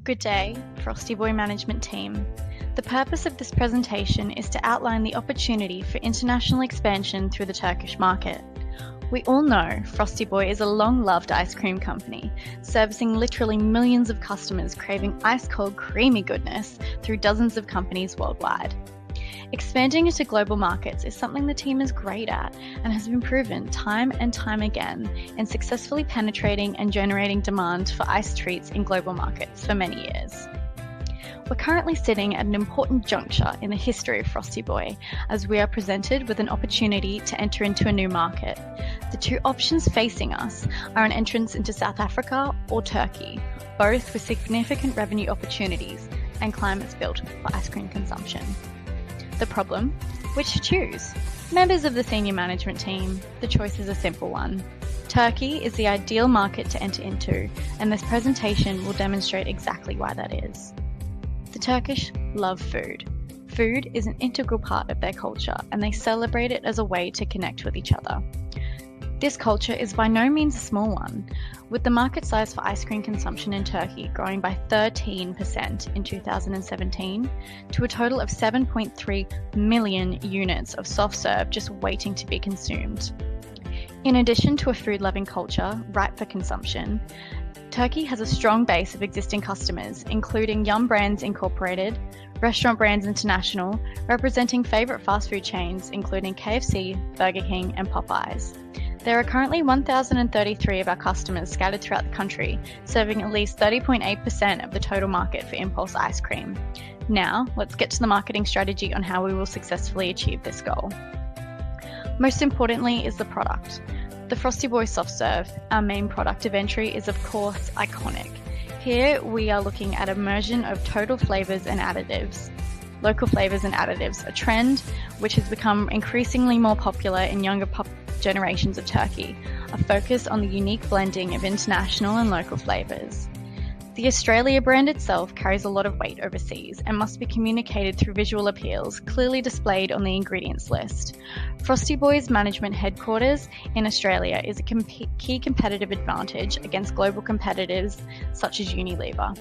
Good day, Frosty Boy management team. The purpose of this presentation is to outline the opportunity for international expansion through the Turkish market. We all know Frosty Boy is a long-loved ice cream company, servicing literally millions of customers craving ice-cold creamy goodness through dozens of companies worldwide. Expanding into global markets is something the team is great at and has been proven time and time again in successfully penetrating and generating demand for ice treats in global markets for many years. We're currently sitting at an important juncture in the history of Frosty Boy as we are presented with an opportunity to enter into a new market. The two options facing us are an entrance into South Africa or Turkey, both with significant revenue opportunities and climates built for ice cream consumption. The problem? Which to choose? Members of the senior management team, the choice is a simple one. Turkey is the ideal market to enter into, and this presentation will demonstrate exactly why that is. The Turkish love food. Food is an integral part of their culture, and they celebrate it as a way to connect with each other. This culture is by no means a small one, with the market size for ice cream consumption in Turkey growing by 13% in 2017 to a total of 7.3 million units of soft serve just waiting to be consumed. In addition to a food-loving culture ripe for consumption, Turkey has a strong base of existing customers, including Yum Brands Incorporated, Restaurant Brands International, representing favourite fast food chains including KFC, Burger King and Popeyes. There are currently 1,033 of our customers scattered throughout the country, serving at least 30.8% of the total market for impulse ice cream. Now, let's get to the marketing strategy on how we will successfully achieve this goal. Most importantly is the product. The Frosty Boy Soft Serve, our main product of entry, is of course iconic. Here we are looking at immersion of total flavours and additives. Local flavours and additives, a trend which has become increasingly more popular in younger generations of Turkey, a focus on the unique blending of international and local flavours. The Australia brand itself carries a lot of weight overseas and must be communicated through visual appeals clearly displayed on the ingredients list. Frosty Boy's management headquarters in Australia is a key competitive advantage against global competitors such as Unilever.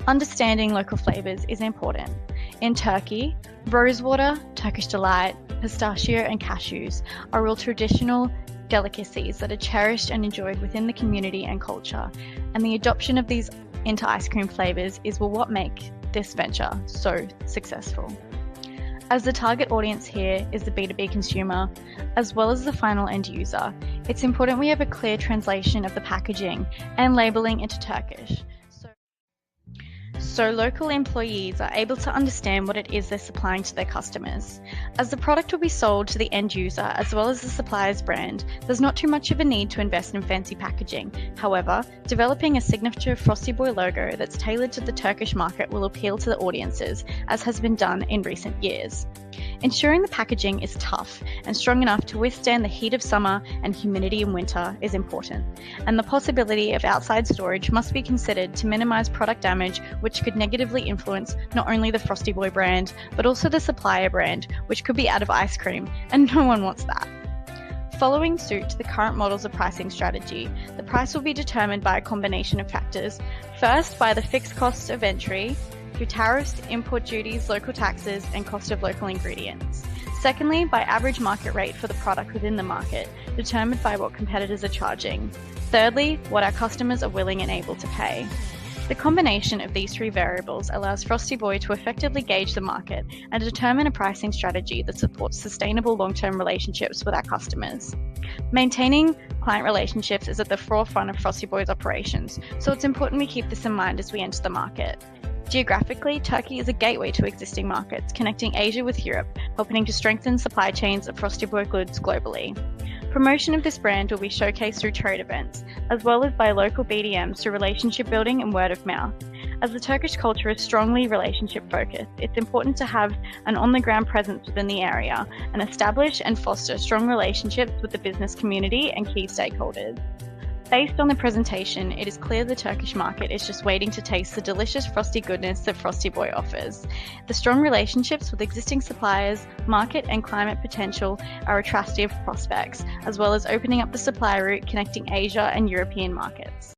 Understanding local flavours is important. In Turkey, rosewater, Turkish delight, pistachio and cashews are real traditional delicacies that are cherished and enjoyed within the community and culture, and the adoption of these into ice cream flavours is what make this venture so successful. As the target audience here is the B2B consumer, as well as the final end user, it's important we have a clear translation of the packaging and labelling into Turkish, so local employees are able to understand what it is they're supplying to their customers. As the product will be sold to the end user as well as the supplier's brand, there's not too much of a need to invest in fancy packaging. However, developing a signature Frosty Boy logo that's tailored to the Turkish market will appeal to the audiences, as has been done in recent years. Ensuring the packaging is tough and strong enough to withstand the heat of summer and humidity in winter is important, and the possibility of outside storage must be considered to minimise product damage, which could negatively influence not only the Frosty Boy brand, but also the supplier brand, which could be out of ice cream, and no one wants that. Following suit to the current models of pricing strategy, the price will be determined by a combination of factors. First, by the fixed costs of entry, through tariffs, import duties, local taxes, and cost of local ingredients. Secondly, by average market rate for the product within the market, determined by what competitors are charging. Thirdly, what our customers are willing and able to pay. The combination of these three variables allows Frosty Boy to effectively gauge the market and determine a pricing strategy that supports sustainable long-term relationships with our customers. Maintaining client relationships is at the forefront of Frosty Boy's operations, so it's important we keep this in mind as we enter the market. Geographically, Turkey is a gateway to existing markets, connecting Asia with Europe, helping to strengthen supply chains of Frosty Boy goods globally. Promotion of this brand will be showcased through trade events, as well as by local BDMs through relationship building and word of mouth. As the Turkish culture is strongly relationship focused, it's important to have an on-the-ground presence within the area and establish and foster strong relationships with the business community and key stakeholders. Based on the presentation, it is clear the Turkish market is just waiting to taste the delicious frosty goodness that Frosty Boy offers. The strong relationships with existing suppliers, market and climate potential are attractive prospects, as well as opening up the supply route connecting Asia and European markets.